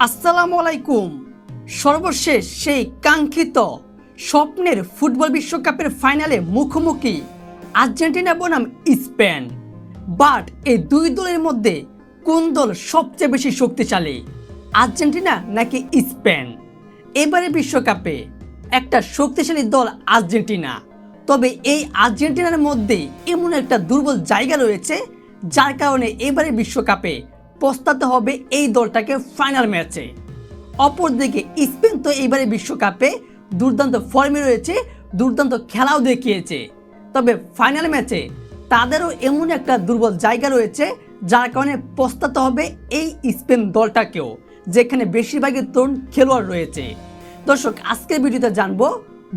আসসালামু আলাইকুম। সর্বশেষ সেই কাঙ্ক্ষিত স্বপ্নের ফুটবল বিশ্বকাপের ফাইনালে মুখোমুখি আর্জেন্টিনা বনাম স্পেন। বাট এই দুই দলের মধ্যে কোন দল সবচেয়ে বেশি শক্তিশালী, আর্জেন্টিনা নাকি স্পেন? এবারে বিশ্বকাপে একটা শক্তিশালী দল আর্জেন্টিনা, তবে এই আর্জেন্টিনার মধ্যে এমন একটা দুর্বল জায়গা রয়েছে যার কারণে এবারে বিশ্বকাপে পস্তাতে হবে এই দলটাকে ফাইনাল ম্যাচে। অপরদিকে স্পেন তো এইবারে বিশ্বকাপে দুর্দান্ত ফর্মে রয়েছে, দুর্দান্ত খেলাও দেখিয়েছে, তবে ফাইনাল ম্যাচে তাদেরও এমন একটা দুর্বল জায়গা রয়েছে যার কারণে পস্তাতে হবে এই স্পেন দলটাকেও, যেখানে বেশিরভাগই তরুণ খেলোয়াড় রয়েছে। দর্শক, আজকের ভিডিওতে জানবো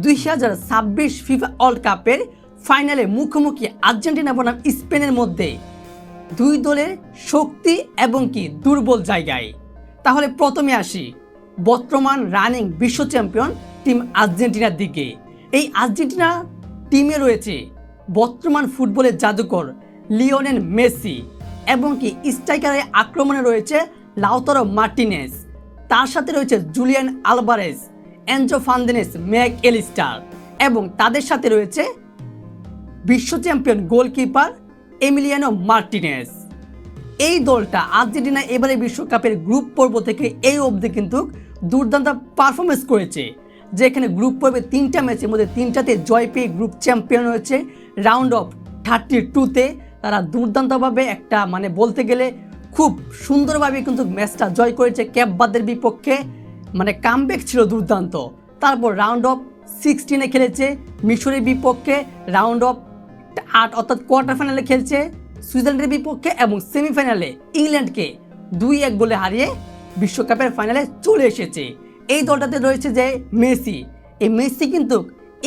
2026 ফিফা ওয়ার্ল্ড কাপের ফাইনালে মুখোমুখি আর্জেন্টিনা বনাম স্পেনের মধ্যে দুই দলের শক্তি এবং কি দুর্বল জায়গায়। তাহলে প্রথমে আসি বর্তমান রানিং বিশ্ব চ্যাম্পিয়ন টিম আর্জেন্টিনার দিকে। এই আর্জেন্টিনা টিমে রয়েছে বর্তমান ফুটবলের জাদুকর লিওনেল মেসি এবং কি স্ট্রাইকারের আক্রমণে রয়েছে লাউতারো মার্টিনেজ, তার সাথে রয়েছে Julian Alvarez, Enzo Fernandez, Mac Allister এবং তাদের সাথে রয়েছে বিশ্ব চ্যাম্পিয়ন গোলকিপার এমিলিয়ানো মার্টিনেজ। এই দলটা আর্জেন্টিনা এবারে বিশ্বকাপের গ্রুপ পর্ব থেকে এই অবধি কিন্তু দুর্দান্ত পারফরমেন্স করেছে, যেখানে গ্রুপ পর্বে 3টা ম্যাচের মধ্যে 3টাতে জয় পেয়ে গ্রুপ চ্যাম্পিয়ন হয়েছে। রাউন্ড অফ 32-তে তারা দুর্দান্তভাবে একটা বলতে গেলে খুব সুন্দরভাবে কিন্তু ম্যাচটা জয় করেছে ক্যাপ বার্দের বিপক্ষে, কামব্যাক ছিল দুর্দান্ত। তারপর রাউন্ড অফ 16-এ খেলেছে মিশরের বিপক্ষে, রাউন্ড অফ 8 অর্থাৎ কোয়ার্টার ফাইনালে খেলছে সুইজারল্যান্ডের বিপক্ষে এবং সেমিফাইনালে ইংল্যান্ডকে 2-1 গোলে হারিয়ে বিশ্বকাপের ফাইনালে চলে এসেছে। এই দলটাতে রয়েছে যে মেসি। এই মেসি কিন্তু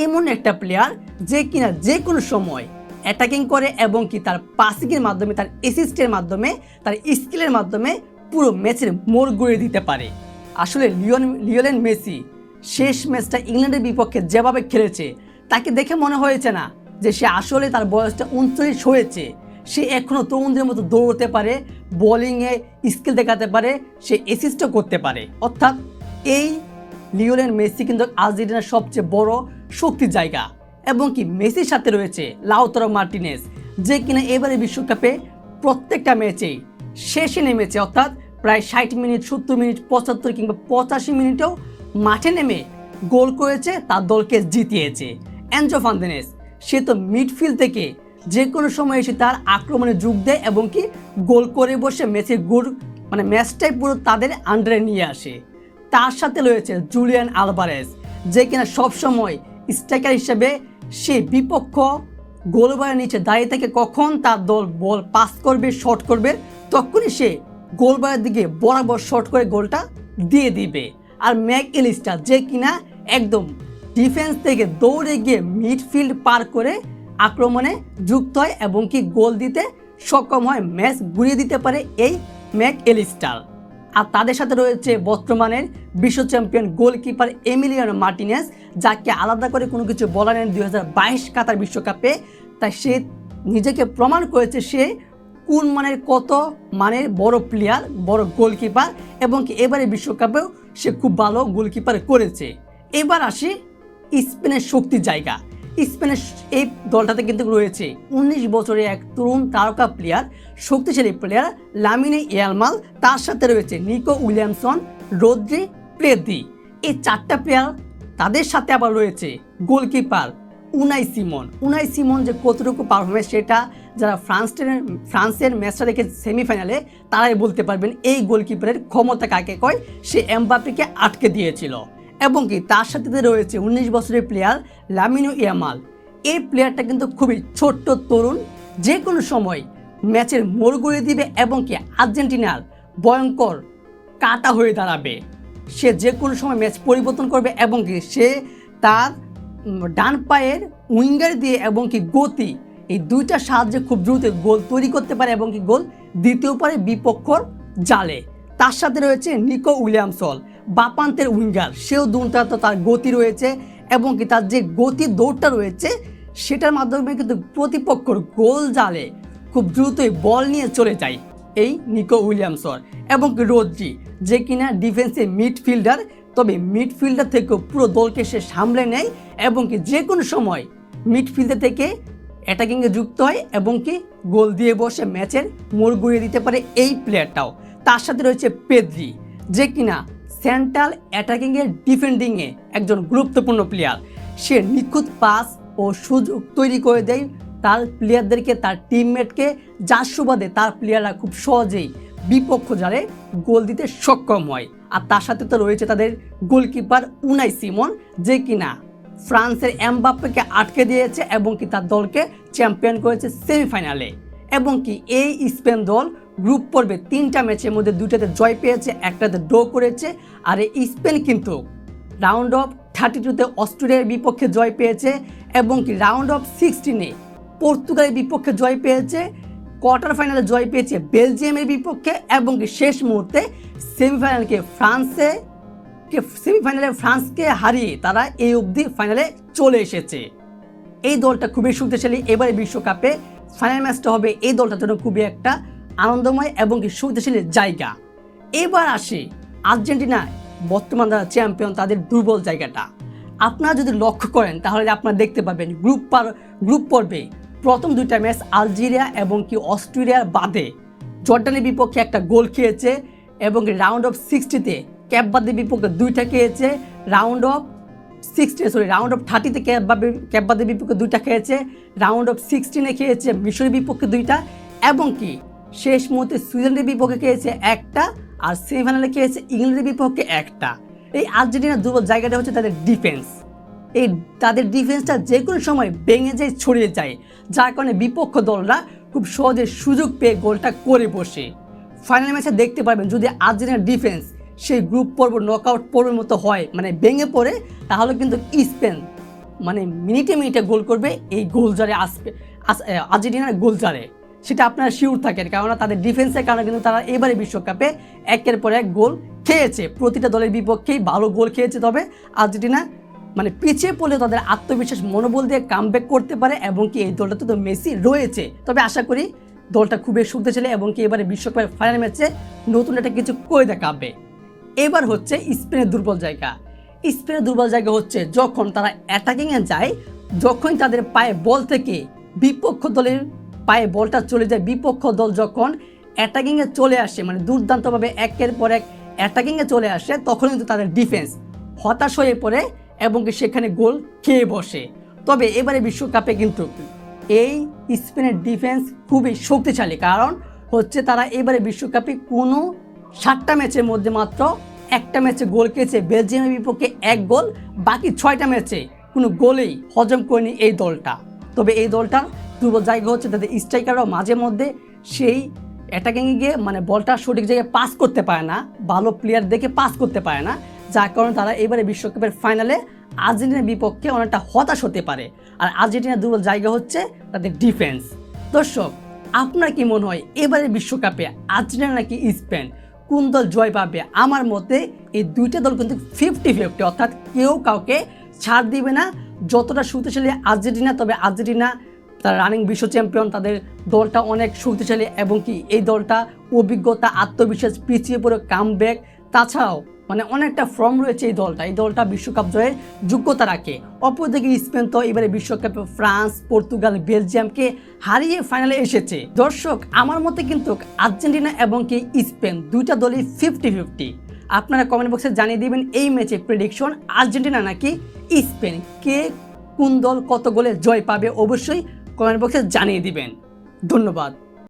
এমন একটা প্লেয়ার যে কিনা যে কোনো সময় অ্যাটাকিং করে এবং কি তার পাসিংয়ের মাধ্যমে, তার অ্যাসিস্টের মাধ্যমে, তার স্কিলের মাধ্যমে পুরো ম্যাচের মোড় ঘুরিয়ে দিতে পারে। আসলে লিওনেল মেসি শেষ ম্যাচটা ইংল্যান্ডের বিপক্ষে যেভাবে খেলেছে তাকে দেখে মনে হয়েছে না যে সে আসলে তার বয়সটা 39 হয়েছে, সে এখনও তরুণদের মতো দৌড়তে পারে, বোলিংয়ে স্কিল দেখাতে পারে, সে অ্যাসিস্টও করতে পারে। অর্থাৎ এই লিওনেল মেসি কিন্তু আর্জেন্টিনার সবচেয়ে বড় শক্তির জায়গা। এবং কি মেসির সাথে রয়েছে লাউতারো মার্টিনেজ, যে কিনা এবারে বিশ্বকাপে প্রত্যেকটা ম্যাচেই শেষে নেমেছে, অর্থাৎ প্রায় 60 মিনিট, 70 মিনিট, 75 কিংবা 85 মিনিটেও মাঠে নেমে গোল করেছে, তার দলকে জিতিয়েছে। এনজো ফার্নান্দেজ সে তো মিডফিল্ড থেকে যে কোনো সময় এসে তার আক্রমণে যোগ দেয় এবং কি গোল করে বসে ম্যাচের গোল ম্যাচটাই পুরো তাদের আন্ডারে নিয়ে আসে। তার সাথে রয়েছে জুলিয়ান আলভারেজ, যে কিনা সবসময় স্ট্রাইকার হিসেবে সে বিপক্ষ গোলবারের নিচে দাঁড়িয়ে থেকে কখন তার দল বল পাস করবে, শট করবে, তখনই সে গোলবারের দিকে বরাবর শট করে গোলটা দিয়ে দিবে। আর ম্যাক এলিস্টার যে কিনা একদম ডিফেন্স থেকে দৌড়ে গিয়ে মিডফিল্ড পার করে আক্রমণে যুক্ত হয় এবং কি গোল দিতে সক্ষম হয়, ম্যাচ ঘুরিয়ে দিতে পারে এই ম্যাক এলিস্টার। আর তাদের সাথে রয়েছে বর্তমানের বিশ্ব চ্যাম্পিয়ন গোলকিপার এমিলিয়ানো মার্টিনেজ, যাকে আলাদা করে কোনো কিছু বলার নেই 2022 কাতার বিশ্বকাপে। তাই সে নিজেকে প্রমাণ করেছে সে কোন কত মানের বড় প্লেয়ার, বড় গোলকিপার এবং কি এবারে বিশ্বকাপেও সে খুব ভালো গোলকিপার করেছে। এবার আসি স্পেনের শক্তির জায়গা। স্পেনের এই দলটাতে কিন্তু রয়েছে 19 বছরের এক তরুণ তারকা প্লেয়ার, শক্তিশালী প্লেয়ার লামিনে ইয়ামাল, তার সাথে রয়েছে নিকো উইলিয়ামসন, রদ্রি, পেদ্রি। এই 4টা প্লেয়ার, তাদের সাথে আবার রয়েছে গোলকিপার উনাই সিমন যে কতটুকু পারফরমেন্স সেটা যারা ফ্রান্সের ম্যাচটা দেখে সেমিফাইনালে তারাই বলতে পারবেন এই গোলকিপারের ক্ষমতা কাকে কয়। সে এমবাপ্পেকে আটকে দিয়েছিল। এবং কি তার সাথে রয়েছে 19 বছরের প্লেয়ার লামিনে ইয়ামাল। এই প্লেয়ারটা কিন্তু খুবই ছোট্ট তরুণ, যে কোনো সময় ম্যাচের মোড় ঘুরিয়ে দিবে এবং কি আর্জেন্টিনার ভয়ঙ্কর কাটা হয়ে দাঁড়াবে। সে যে কোনো সময় ম্যাচ পরিবর্তন করবে এবং কি সে তার ডান পায়ের উইঙ্গার দিয়ে এবং কি গতি, এই দুইটার সাহায্যে খুব দ্রুত গোল তৈরি করতে পারে এবং কি গোল দিতেও পারে বিপক্ষর জালে। তার সাথে রয়েছে নিকো উইলিয়ামসন, বাপান্তের উইঙ্গার, সেও দুর্দান্ত, তার গতি রয়েছে এবং কি তার যে গতি দৌড়টা রয়েছে সেটার মাধ্যমে কিন্তু প্রতিপক্ষর গোল জালে খুব দ্রুতই বল নিয়ে চলে যায়। এই নিকো উইলিয়ামসন এবং রদ্রি, যে কিনা ডিফেন্সে মিডফিল্ডার, তবে মিডফিল্ডার থেকেও পুরো দলকে সে সামলে নেয় এবং কি যে কোনো সময় মিডফিল্ডার থেকে অ্যাটাকিংয়ে যুক্ত হয় এবং কি গোল দিয়ে বসে ম্যাচের মোড় ঘুরিয়ে দিতে পারে এই প্লেয়ারটাও। তার সাথে রয়েছে পেদ্রি, যে কিনা সেন্ট্রাল অ্যাটাকিংয়ের ডিফেন্ডিংয়ে একজন গুরুত্বপূর্ণ প্লেয়ার। সে নিখুঁত পাস ও সুযোগ তৈরি করে দেয় তার প্লেয়ারদেরকে, তার টিমমেটকে, যার সুবাদে তার প্লেয়াররা খুব সহজেই বিপক্ষ জালে গোল দিতে সক্ষম হয়। আর তার সাথে তো রয়েছে তাদের গোলকিপার উনাই সিমন, যে কিনা ফ্রান্সের এমবাপ্পেকে আটকে দিয়েছে এবং কি তার দলকে চ্যাম্পিয়ন করেছে সেমিফাইনালে। এবং কি এই স্পেন দল গ্রুপ পর্বে 3টা ম্যাচের মধ্যে 2টাতে জয় পেয়েছে, একটাতে ড্র করেছে। আর এই স্পেন কিন্তু রাউন্ড অফ 32-তে অস্ট্রেলিয়ার বিপক্ষে জয় পেয়েছে এবং কি রাউন্ড অফ 16-এ পর্তুগালের বিপক্ষে জয় পেয়েছে, কোয়ার্টার ফাইনালে জয় পেয়েছে বেলজিয়ামের বিপক্ষে এবং কি শেষ মুহূর্তে সেমিফাইনালে ফ্রান্সকে হারিয়ে তারা এই অবধি ফাইনালে চলে এসেছে। এই দলটা খুবই শক্তিশালী। এবারে বিশ্বকাপে ফাইনাল ম্যাচটা হবে এই দলটার জন্য খুবই একটা আনন্দময় এবং কি শক্তিশালী জায়গা। এবার আসে আর্জেন্টিনা, বর্তমান যারা চ্যাম্পিয়ন, তাদের দুর্বল জায়গাটা আপনারা যদি লক্ষ্য করেন তাহলে আপনারা দেখতে পাবেন গ্রুপ পর্বে প্রথম 2টা ম্যাচ আলজেরিয়া এবং কি অস্ট্রেলিয়ার বাদে জর্ডানের বিপক্ষে একটা গোল খেয়েছে এবং রাউন্ড অফ 60-তে ক্যাপ বাদের বিপক্ষে 2টা খেয়েছে, রাউন্ড অফ 30-তে ক্যাপ বাদের বিপক্ষে 2টা খেয়েছে, রাউন্ড অফ 16-এ খেয়েছে মিশরের বিপক্ষে 2টা এবং কি শেষ মুহূর্তে সুইজারল্যান্ডের বিপক্ষে খেয়েছে 1টা, আর সেমিফাইনালে খেয়েছে ইংল্যান্ডের বিপক্ষে 1টা। এই আর্জেন্টিনার দুর্বল জায়গাটা হচ্ছে তাদের ডিফেন্স। তাদের ডিফেন্সটা যে কোনো সময় ভেঙে যায়, ছড়িয়ে যায়, যার কারণে বিপক্ষ দলরা খুব সহজে সুযোগ পেয়ে গোলটা করে বসে। ফাইনাল ম্যাচে দেখতে পারবেন যদি আর্জেন্টিনার ডিফেন্স সেই গ্রুপ পর্ব নকআউট পর্বের মতো হয়, মানে ভেঙে পড়ে, তাহলে কিন্তু স্পেন মানে মিনিটে গোল করবে এই গোলজারে আসবে, আর্জেন্টিনার গোলজারে। সেটা আপনারা শিওর থাকেন, কেননা তাদের ডিফেন্সের কারণে কিন্তু তারা এবারে বিশ্বকাপে একের পর এক গোল খেয়েছে। প্রতিটা দলের বিপক্ষেই ভালো গোল খেয়েছে, তবে আর্জেন্টিনা মানে পিছিয়ে পড়লে তাদের আত্মবিশ্বাস মনোবল দিয়ে কামব্যাক করতে পারে এবং কি এই দলটাতে তো মেসি রয়েছে। তবে আশা করি দলটা খুবই শক্তিশালী এবং কি এবারে বিশ্বকাপের ফাইনাল ম্যাচে নতুন একটা কিছু করে দেখাবে। এবার হচ্ছে স্পেনের দুর্বল জায়গা। স্পেনের দুর্বল জায়গা হচ্ছে যখন তারা অ্যাটাকিংয়ে যায়, যখন তাদের পায়ে বল থেকে বিপক্ষ দলের পায়ে বলটা চলে যায়, বিপক্ষ দল যখন অ্যাটাকিংয়ে চলে আসে, মানে দুর্দান্তভাবে একের পর এক অ্যাটাকিংয়ে চলে আসে, তখন কিন্তু তাদের ডিফেন্স হতাশ হয়ে পড়ে এবং সেখানে গোল খেয়ে বসে। তবে এবারে বিশ্বকাপে কিন্তু এই স্পেনের ডিফেন্স খুবই শক্তিশালী, কারণ হচ্ছে তারা এবারে বিশ্বকাপে কোনো 7টা ম্যাচের মধ্যে মাত্র 1টা ম্যাচে গোল খেয়েছে, বেলজিয়ামের বিপক্ষে 1 গোল, বাকি 6টা ম্যাচে কোনো গোলেই হজম করেনি এই দলটা। তবে এই দলটার দুর্বল জায়গা হচ্ছে তাদের স্ট্রাইকাররাও মাঝে মধ্যে সেই অ্যাটাকিংয়ে গিয়ে মানে বলটা সঠিক জায়গায় পাস করতে পারে না, ভালো প্লেয়ার দেখে পাস করতে পারে না, যার কারণে তারা এবারে বিশ্বকাপের ফাইনালে আর্জেন্টিনার বিপক্ষে অনেকটা হতাশ হতে পারে। আর আর্জেন্টিনার দুর্বল জায়গা হচ্ছে তাদের ডিফেন্স। দর্শক, আপনার কি মনে হয় এবারে বিশ্বকাপে আর্জেন্টিনা নাকি স্পেন, কোন দল জয় পাবে? আমার মতে এই 2টা দল কিন্তু 50-50, অর্থাৎ কেউ কাউকে ছাড় দিবে না। যতটা শক্তিশালী আর্জেন্টিনা, তবে আর্জেন্টিনা তারা রানিং বিশ্ব চ্যাম্পিয়ন, তাদের দলটা অনেক শক্তিশালী এবং কি এই দলটা অভিজ্ঞতা, আত্মবিশ্বাস, পিছিয়ে পড়ে কামব্যাক, তাছাড়াও মানে অনেকটা ফর্ম রয়েছে এই দলটা বিশ্বকাপ জয়ের যোগ্যতা রাখে। অপরদিকে স্পেন তো এবারে বিশ্বকাপে ফ্রান্স, পর্তুগাল, বেলজিয়ামকে হারিয়ে ফাইনালে এসেছে। দর্শক, আমার মতে কিন্তু আর্জেন্টিনা এবং কি স্পেন 2টা দলই 50-50। আপনারা কমেন্ট বক্সে জানিয়ে দিবেন এই ম্যাচে প্রেডিকশন আর্জেন্টিনা নাকি স্পেন, কে কোন দল কত গোলে জয় পাবে, অবশ্যই কমেন্ট বক্সে জানিয়ে দিবেন। ধন্যবাদ।